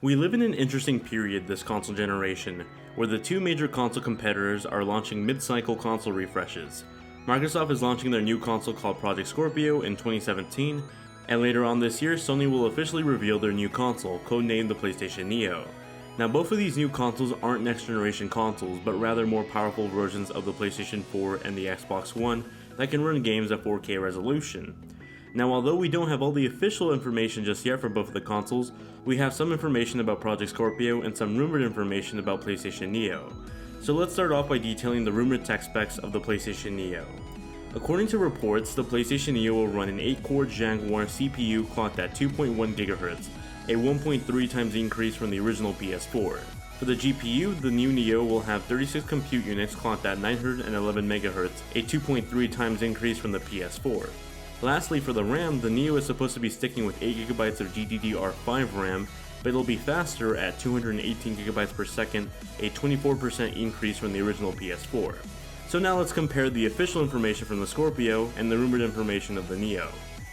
We live in an interesting period this console generation, where the two major console competitors are launching mid-cycle console refreshes. Microsoft is launching their new console called Project Scorpio in 2017, and later on this year Sony will officially reveal their new console, codenamed the PlayStation Neo. Now both of these new consoles aren't next generation consoles, but rather more powerful versions of the PlayStation 4 and the Xbox One that can run games at 4K resolution. Now although we don't have all the official information just yet for both of the consoles, we have some information about Project Scorpio and some rumored information about PlayStation Neo. So let's start off by detailing the rumored tech specs of the PlayStation Neo. According to reports, the PlayStation Neo will run an 8-core Jaguar CPU clocked at 2.1 GHz, a 1.3 times increase from the original PS4. For the GPU, the new Neo will have 36 compute units clocked at 911 MHz, a 2.3 times increase from the PS4. Lastly, for the RAM, the Neo is supposed to be sticking with 8GB of GDDR5 Ram, but it'll be faster at 218GB per second, a 24% increase from the original PS4. So now let's compare the official information from the Scorpio and the rumored information of the Neo.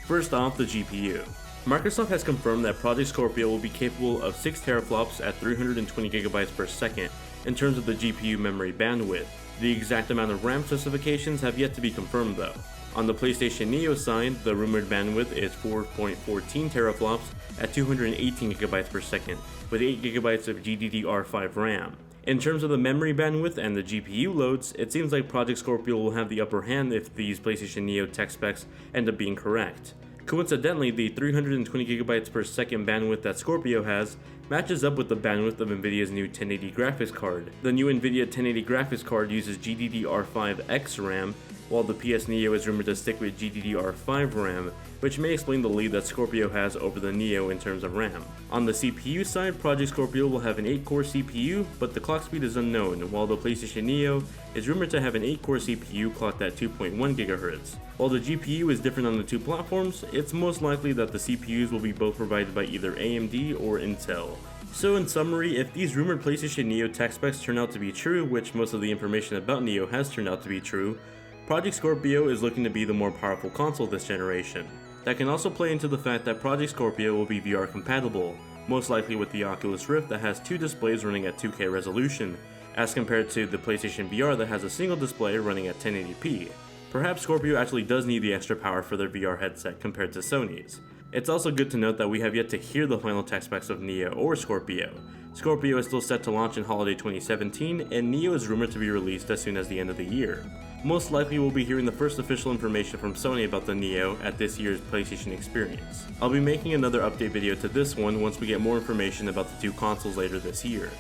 First off, the GPU. Microsoft has confirmed that Project Scorpio will be capable of 6 teraflops at 320GB per second in terms of the GPU memory bandwidth. The exact amount of RAM specifications have yet to be confirmed though. On the PlayStation Neo side, the rumored bandwidth is 4.14 teraflops at 218GB per second, with 8GB of GDDR5 RAM. In terms of the memory bandwidth and the GPU loads, it seems like Project Scorpio will have the upper hand if these PlayStation Neo tech specs end up being correct. Coincidentally, the 320GB per second bandwidth that Scorpio has matches up with the bandwidth of Nvidia's new 1080 graphics card. The new Nvidia 1080 graphics card uses GDDR5X RAM, while the PS Neo is rumored to stick with GDDR5 RAM, which may explain the lead that Scorpio has over the Neo in terms of RAM. On the CPU side, Project Scorpio will have an 8-core CPU, but the clock speed is unknown, while the PlayStation Neo is rumored to have an 8-core CPU clocked at 2.1 GHz. While the GPU is different on the two platforms, it's most likely that the CPUs will be both provided by either AMD or Intel. So in summary, if these rumored PlayStation Neo tech specs turn out to be true, which most of the information about Neo has turned out to be true, Project Scorpio is looking to be the more powerful console this generation. That can also play into the fact that Project Scorpio will be VR compatible, most likely with the Oculus Rift that has 2 displays running at 2K resolution, as compared to the PlayStation VR that has a single display running at 1080p. Perhaps Scorpio actually does need the extra power for their VR headset compared to Sony's. It's also good to note that we have yet to hear the final tech specs of Neo or Scorpio. Scorpio is still set to launch in holiday 2017, and Neo is rumored to be released as soon as the end of the year. Most likely we'll be hearing the first official information from Sony about the Neo at this year's PlayStation Experience. I'll be making another update video to this one once we get more information about the two consoles later this year.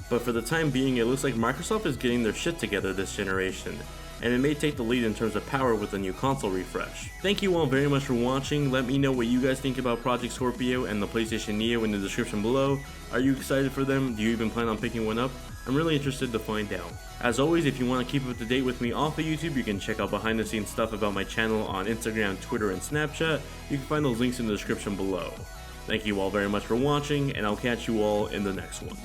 But for the time being, it looks like Microsoft is getting their shit together this generation, and it may take the lead in terms of power with the new console refresh. Thank you all very much for watching. Let me know what you guys think about Project Scorpio and the PlayStation Neo in the description below. Are you excited for them? Do you even plan on picking one up? I'm really interested to find out. As always, if you want to keep up to date with me off of YouTube, you can check out behind the scenes stuff about my channel on Instagram, Twitter, and Snapchat. You can find those links in the description below. Thank you all very much for watching, and I'll catch you all in the next one.